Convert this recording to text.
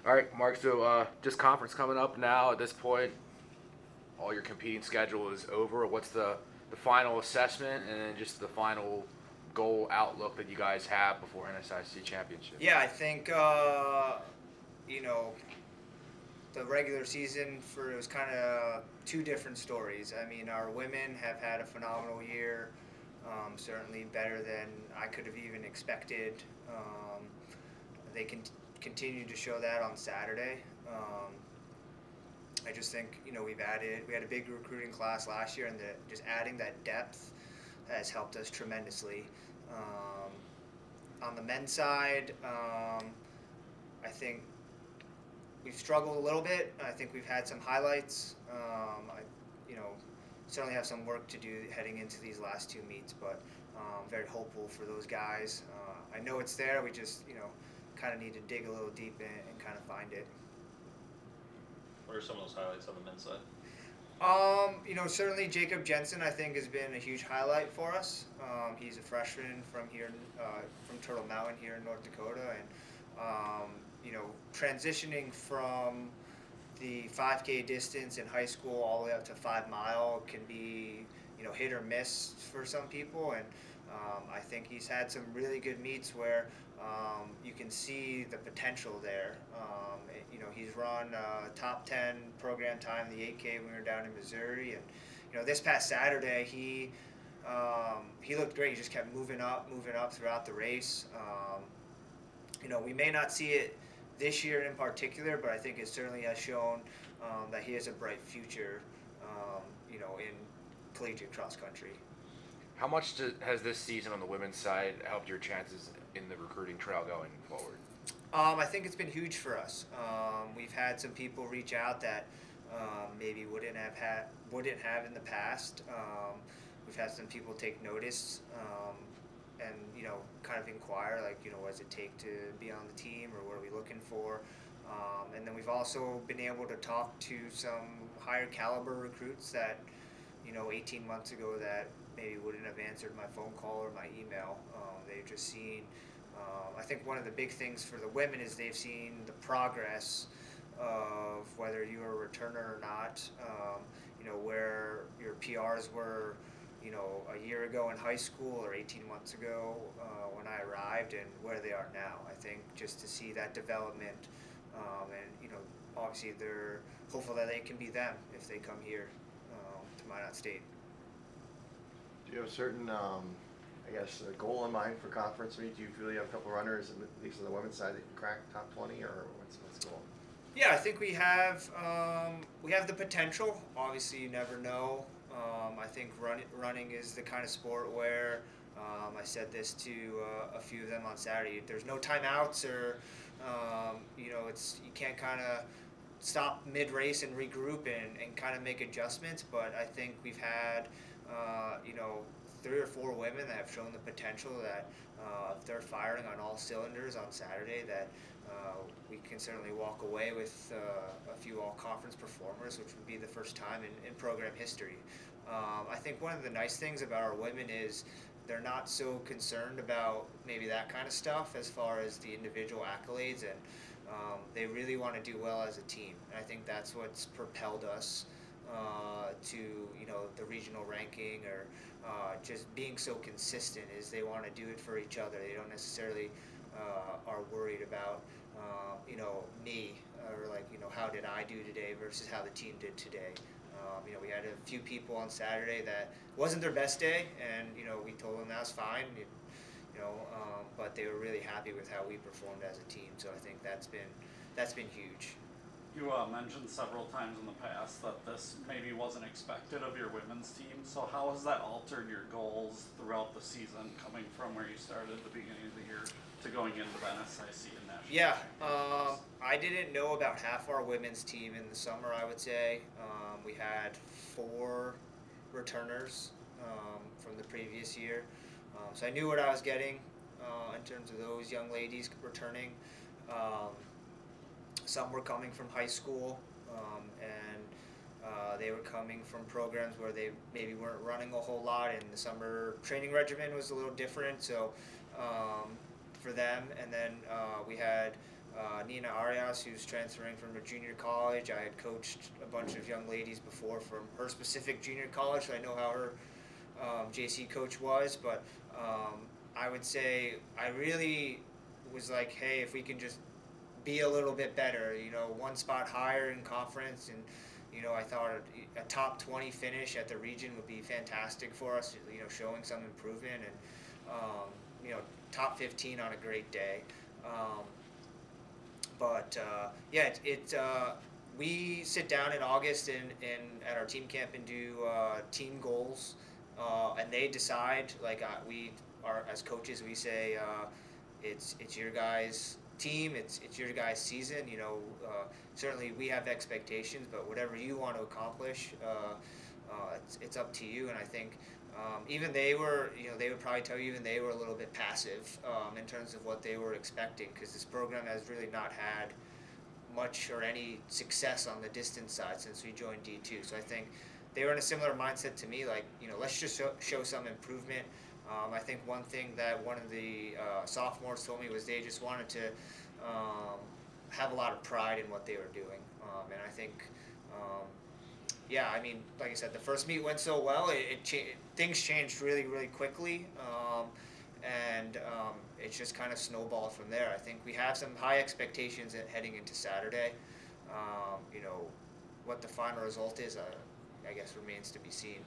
All right, Mark. So just conference coming up now. At this point, all your competing schedule is over. What's the final assessment and then just the final goal outlook that you guys have before NSIC championship? Yeah, I think you know the regular season for it was kind of two different stories. I mean, our women have had a phenomenal year, certainly better than I could have even expected. They can continue to show that on Saturday. I just think we had a big recruiting class last year, and just adding that depth has helped us tremendously. On the men's side, I think we've struggled a little bit. I think we've had some highlights. You know, certainly have some work to do heading into these last two meets, but very hopeful for those guys. I know it's there. We just kind of need to dig a little deep and kind of find it. What are some of those highlights on the men's side? Certainly Jacob Jensen, I think, has been a huge highlight for us. He's a freshman from here, from Turtle Mountain here in North Dakota, and transitioning from the 5K distance in high school all the way up to 5 mile can be, hit or miss for some people, and I think he's had some really good meets where you can see the potential there. He's run top 10 program time in the 8K when we were down in Missouri, and this past Saturday he looked great. He just kept moving up throughout the race. We may not see it this year in particular, but I think it certainly has shown that he has a bright future, in collegiate cross country. How much has this season on the women's side helped your chances in the recruiting trail going forward? I think it's been huge for us. We've had some people reach out that maybe wouldn't have in the past. We've had some people take notice, and kind of inquire, like, what does it take to be on the team, or what are we looking for? And then we've also been able to talk to some higher caliber recruits that 18 months ago that maybe wouldn't have answered my phone call or my email. They've just seen. I think one of the big things for the women is they've seen the progress of whether you're a returner or not. Where your PRs were, a year ago in high school or 18 months ago when I arrived, and where they are now. I think just to see that development, and obviously they're hopeful that they can be them if they come here to Minot State. Do you have a certain, I guess, a goal in mind for conference meet? Do you feel you have a couple runners, at least on the women's side, that can crack top 20, or what's the goal? Yeah, I think we have the potential. Obviously, you never know. I think running is the kind of sport where I said this to a few of them on Saturday. There's no timeouts, or you can't kind of stop mid race and regroup and kind of make adjustments. But I think we've had 3 or 4 women that have shown the potential that if they're firing on all cylinders on Saturday, that we can certainly walk away with a few all-conference performers, which would be the first time in program history. I think one of the nice things about our women is they're not so concerned about maybe that kind of stuff as far as the individual accolades, and they really want to do well as a team. And I think that's what's propelled us to the regional ranking, or just being so consistent, is they want to do it for each other. They don't necessarily are worried about me, or like how did I do today versus how the team did today. We had a few people on Saturday that wasn't their best day, and we told them that's fine. But they were really happy with how we performed as a team. So I think that's been huge. You mentioned several times in the past that this maybe wasn't expected of your women's team. So how has that altered your goals throughout the season, coming from where you started at the beginning of the year to going into the NSIC and national? Yeah, I didn't know about half our women's team in the summer, I would say. We had 4 returners from the previous year. So I knew what I was getting in terms of those young ladies returning. Some were coming from high school, and they were coming from programs where they maybe weren't running a whole lot, and the summer training regimen was a little different. So for them, and then we had Nina Arias, who's transferring from a junior college. I had coached a bunch of young ladies before from her specific junior college, so I know how her JC coach was. But I would say I really was like, hey, if we can just be a little bit better, one spot higher in conference, and I thought a top 20 finish at the region would be fantastic for us. Showing some improvement, and top 15 on a great day. But we sit down in August and at our team camp and do team goals, and they decide. Like we are as coaches, we say it's your guys' team, it's your guys' season. Certainly we have expectations, but whatever you want to accomplish, it's up to you. And I think even they were, they would probably tell you even they were a little bit passive in terms of what they were expecting, because this program has really not had much or any success on the distance side since we joined D2. So I think they were in a similar mindset to me, like, let's just show some improvement. I think one thing that one of the sophomores told me was they just wanted to have a lot of pride in what they were doing. And I think, like I said, the first meet went so well, things changed really, really quickly. And it's just kind of snowballed from there. I think we have some high expectations heading into Saturday. What the final result is, I guess, remains to be seen.